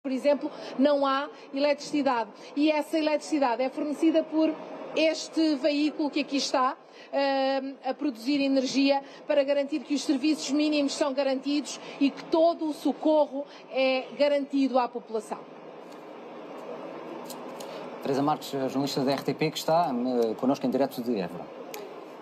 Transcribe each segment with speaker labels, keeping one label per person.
Speaker 1: Por exemplo, não há eletricidade e essa eletricidade é fornecida por este veículo que aqui está a produzir energia para garantir que os serviços mínimos são garantidos e que todo o socorro é garantido à população.
Speaker 2: Teresa Marques, jornalista da RTP, que está connosco em direto de Évora.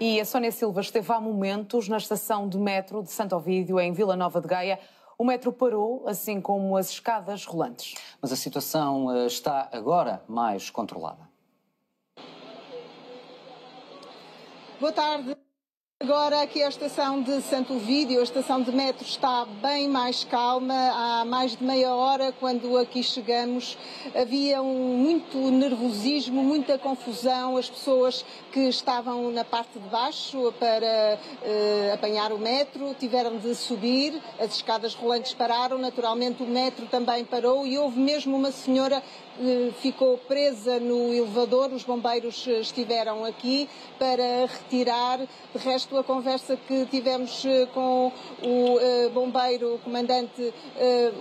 Speaker 3: E a Sónia Silva esteve há momentos na estação de metro de Santo Ovídio, em Vila Nova de Gaia. O metro parou, assim como as escadas rolantes.
Speaker 2: Mas a situação está agora mais controlada.
Speaker 4: Boa tarde. Agora aqui a estação de Santo Ovídio, a estação de metro está bem mais calma. Há mais de meia hora, quando aqui chegamos, havia muito nervosismo, muita confusão. As pessoas que estavam na parte de baixo para apanhar o metro tiveram de subir, as escadas rolantes pararam, naturalmente o metro também parou e houve mesmo uma senhora ficou presa no elevador. Os bombeiros estiveram aqui para retirar. De resto, a conversa que tivemos com o bombeiro, o comandante,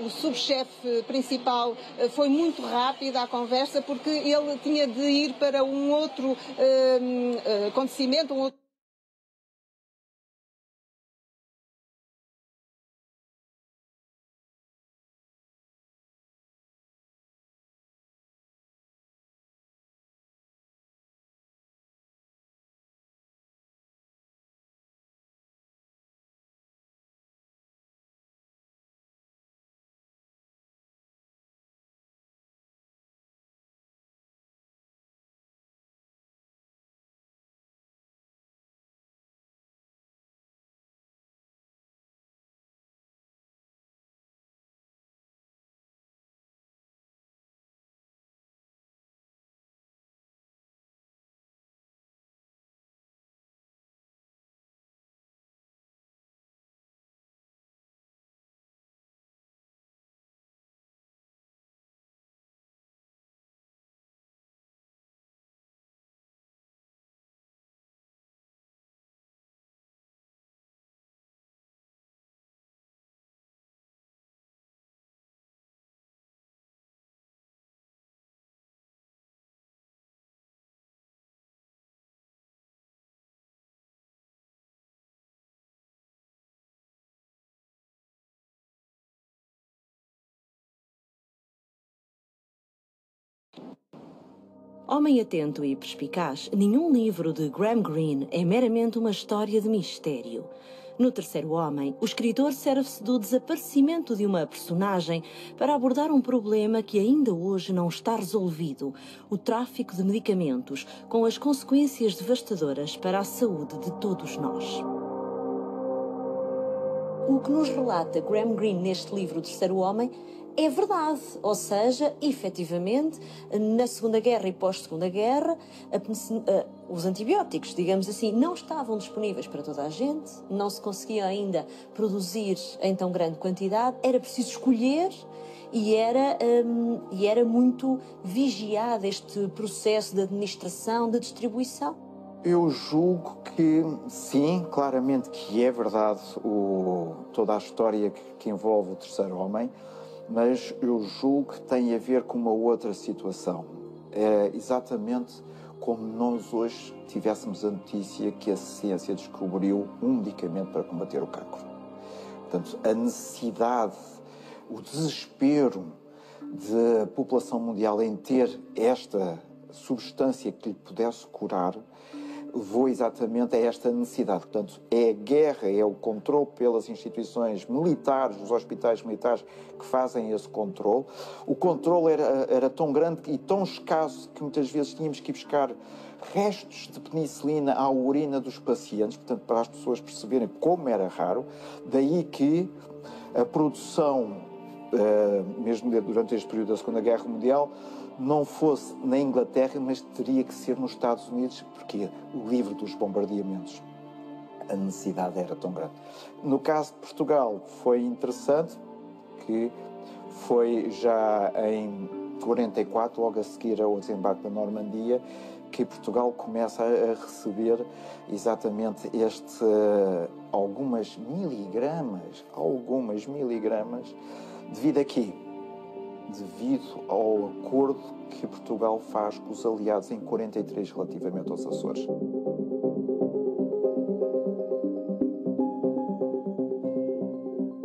Speaker 4: o subchefe principal, foi muito rápida a conversa, porque ele tinha de ir para um outro acontecimento, um outro.
Speaker 5: Homem atento e perspicaz, nenhum livro de Graham Greene é meramente uma história de mistério. No Terceiro Homem, o escritor serve-se do desaparecimento de uma personagem para abordar um problema que ainda hoje não está resolvido: o tráfico de medicamentos, com as consequências devastadoras para a saúde de todos nós. O que nos relata Graham Greene neste livro, O Terceiro Homem, é verdade, ou seja, efetivamente, na Segunda Guerra e pós-Segunda Guerra, os antibióticos, digamos assim, não estavam disponíveis para toda a gente, não se conseguia ainda produzir em tão grande quantidade, era preciso escolher e era muito vigiado este processo de administração, de distribuição.
Speaker 6: Eu julgo que sim, claramente que é verdade toda a história que envolve o Terceiro Homem, mas eu julgo que tem a ver com uma outra situação. É exatamente como nós hoje tivéssemos a notícia que a ciência descobriu um medicamento para combater o cancro. Portanto, a necessidade, o desespero da população mundial em ter esta substância que lhe pudesse curar levou exatamente a esta necessidade. Portanto, é a guerra, é o controle pelas instituições militares, os hospitais militares que fazem esse controle. O controle era tão grande e tão escasso que muitas vezes tínhamos que ir buscar restos de penicilina à urina dos pacientes, portanto, para as pessoas perceberem como era raro. Daí que a produção, mesmo durante este período da Segunda Guerra Mundial, não fosse na Inglaterra, mas teria que ser nos Estados Unidos, porque o livro dos bombardeamentos, a necessidade era tão grande. No caso de Portugal, foi interessante que foi já em 44, logo a seguir ao desembarque da Normandia, que Portugal começa a receber exatamente algumas miligramas, devido a quê? devido ao acordo que Portugal faz com os aliados em 43 relativamente aos Açores.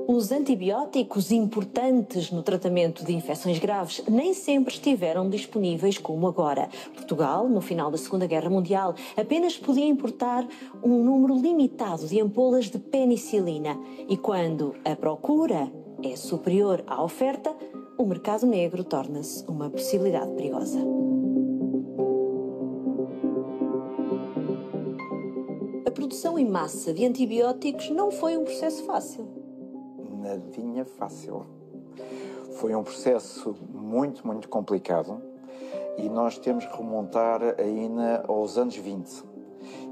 Speaker 5: Os antibióticos importantes no tratamento de infecções graves nem sempre estiveram disponíveis como agora. Portugal, no final da Segunda Guerra Mundial, apenas podia importar um número limitado de ampolas de penicilina. E quando a procura é superior à oferta, o mercado negro torna-se uma possibilidade perigosa. A produção em massa de antibióticos não foi um processo fácil.
Speaker 6: Nadinha fácil. Foi um processo muito, muito complicado e nós temos que remontar ainda aos anos 20.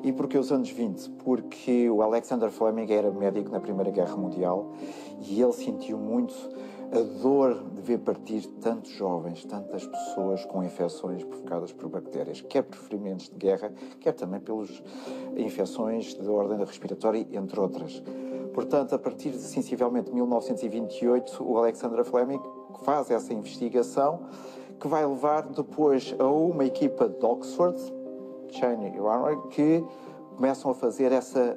Speaker 6: E porquê os anos 20? Porque o Alexander Fleming era médico na Primeira Guerra Mundial e ele sentiu muito a dor de ver partir tantos jovens, tantas pessoas com infecções provocadas por bactérias, quer por ferimentos de guerra, quer também pelas infecções de ordem respiratória, entre outras. Portanto, a partir de sensivelmente 1928, o Alexander Fleming faz essa investigação que vai levar depois a uma equipa de Oxford, Cheney e Warner, que começam a fazer essa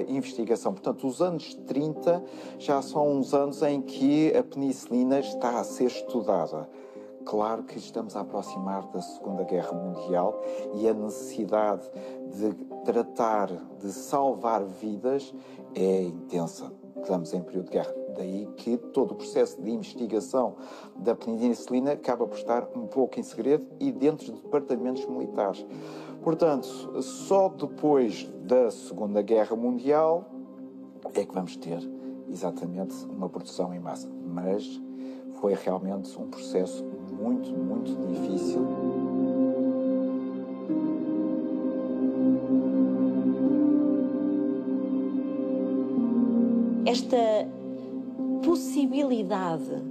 Speaker 6: investigação. Portanto, os anos 30 já são uns anos em que a penicilina está a ser estudada. Claro que estamos a aproximar da Segunda Guerra Mundial e a necessidade de tratar, de salvar vidas é intensa. Estamos em período de guerra. Daí que todo o processo de investigação da penicilina acaba por estar um pouco em segredo e dentro de departamentos militares. Portanto, só depois da Segunda Guerra Mundial é que vamos ter exatamente uma produção em massa. Mas foi realmente um processo muito, muito difícil.
Speaker 5: Esta possibilidade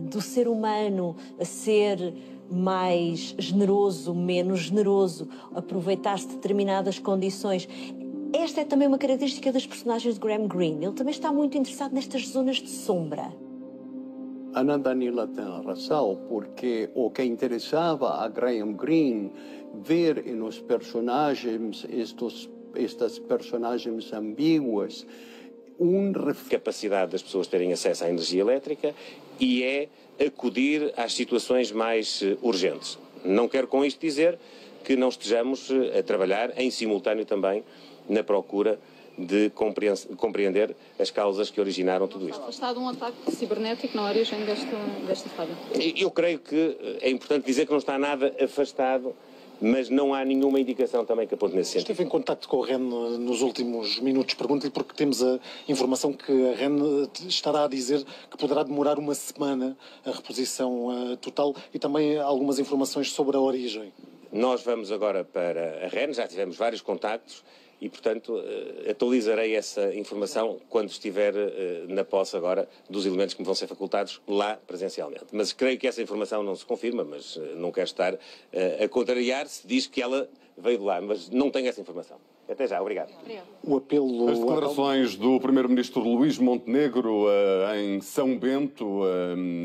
Speaker 5: do ser humano ser mais generoso, menos generoso, aproveitar-se de determinadas condições. Esta é também uma característica dos personagens de Graham Greene. Ele também está muito interessado nestas zonas de sombra.
Speaker 7: Ana Danila tem razão, porque o que interessava a Graham Greene ver nos personagens, estas personagens ambíguas,
Speaker 8: capacidade das pessoas terem acesso à energia elétrica e é acudir às situações mais urgentes. Não quero com isto dizer que não estejamos a trabalhar em simultâneo também na procura de compreender as causas que originaram tudo isto.
Speaker 9: Está de um ataque cibernético na origem desta falha?
Speaker 8: Eu creio que é importante dizer que não está nada afastado, mas não há nenhuma indicação também que aponte nesse sentido.
Speaker 10: Esteve em contacto com a REN nos últimos minutos. Pergunto-lhe porque temos a informação que a REN estará a dizer que poderá demorar uma semana a reposição total e também algumas informações sobre a origem.
Speaker 8: Nós vamos agora para a REN, já tivemos vários contactos e, portanto, atualizarei essa informação quando estiver na posse agora dos elementos que me vão ser facultados lá presencialmente. Mas creio que essa informação não se confirma, mas não quero estar a contrariar se diz que ela veio de lá, mas não tenho essa informação. Até já, obrigado.
Speaker 10: O apelo...
Speaker 11: As declarações do Primeiro-Ministro Luís Montenegro em São Bento,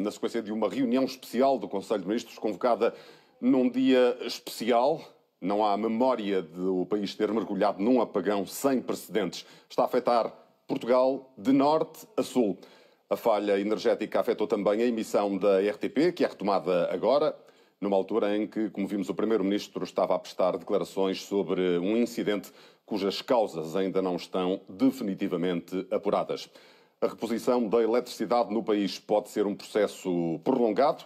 Speaker 11: na sequência de uma reunião especial do Conselho de Ministros, convocada num dia especial. Não há memória do país ter mergulhado num apagão sem precedentes. Está a afetar Portugal de norte a sul. A falha energética afetou também a emissão da RTP, que é retomada agora, numa altura em que, como vimos, o Primeiro-Ministro estava a prestar declarações sobre um incidente cujas causas ainda não estão definitivamente apuradas. A reposição da eletricidade no país pode ser um processo prolongado.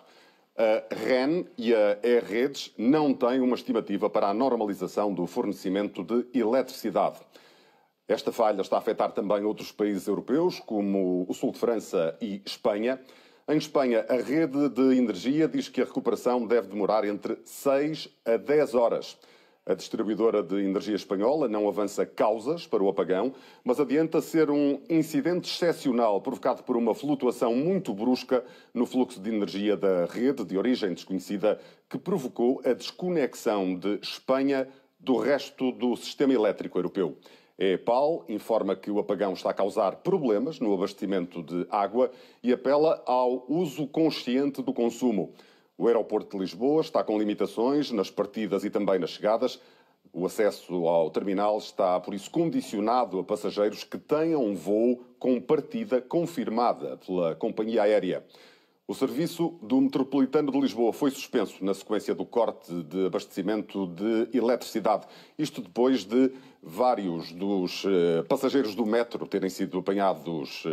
Speaker 11: A REN e a E-Redes não têm uma estimativa para a normalização do fornecimento de eletricidade. Esta falha está a afetar também outros países europeus, como o sul de França e Espanha. Em Espanha, a rede de energia diz que a recuperação deve demorar entre 6 a 10 horas. A distribuidora de energia espanhola não avança causas para o apagão, mas adianta ser um incidente excepcional provocado por uma flutuação muito brusca no fluxo de energia da rede de origem desconhecida que provocou a desconexão de Espanha do resto do sistema elétrico europeu. A EPAL informa que o apagão está a causar problemas no abastecimento de água e apela ao uso consciente do consumo. O aeroporto de Lisboa está com limitações nas partidas e também nas chegadas. O acesso ao terminal está, por isso, condicionado a passageiros que tenham um voo com partida confirmada pela companhia aérea. O serviço do Metropolitano de Lisboa foi suspenso na sequência do corte de abastecimento de eletricidade. Isto depois de vários dos passageiros do metro terem sido apanhados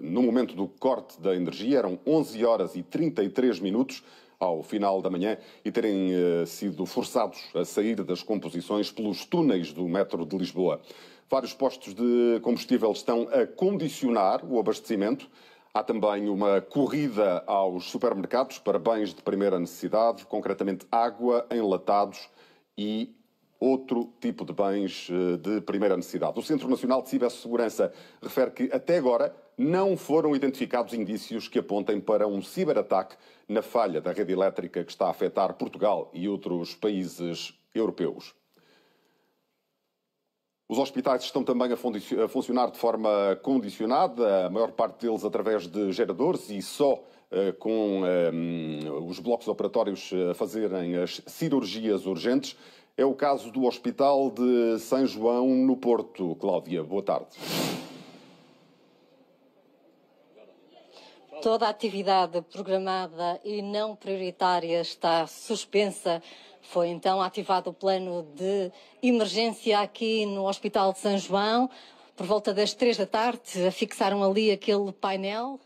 Speaker 11: no momento do corte da energia. Eram 11 horas e 33 minutos ao final da manhã e terem sido forçados a sair das composições pelos túneis do metro de Lisboa. Vários postos de combustível estão a condicionar o abastecimento. Há também uma corrida aos supermercados para bens de primeira necessidade, concretamente água, enlatados e outro tipo de bens de primeira necessidade. O Centro Nacional de Cibersegurança refere que até agora não foram identificados indícios que apontem para um ciberataque na falha da rede elétrica que está a afetar Portugal e outros países europeus. Os hospitais estão também a funcionar de forma condicionada, a maior parte deles através de geradores e só com os blocos operatórios a fazerem as cirurgias urgentes. É o caso do Hospital de São João, no Porto. Cláudia, boa tarde.
Speaker 12: Toda a atividade programada e não prioritária está suspensa. Foi então ativado o plano de emergência aqui no Hospital de São João. Por volta das 3 da tarde, fixaram ali aquele painel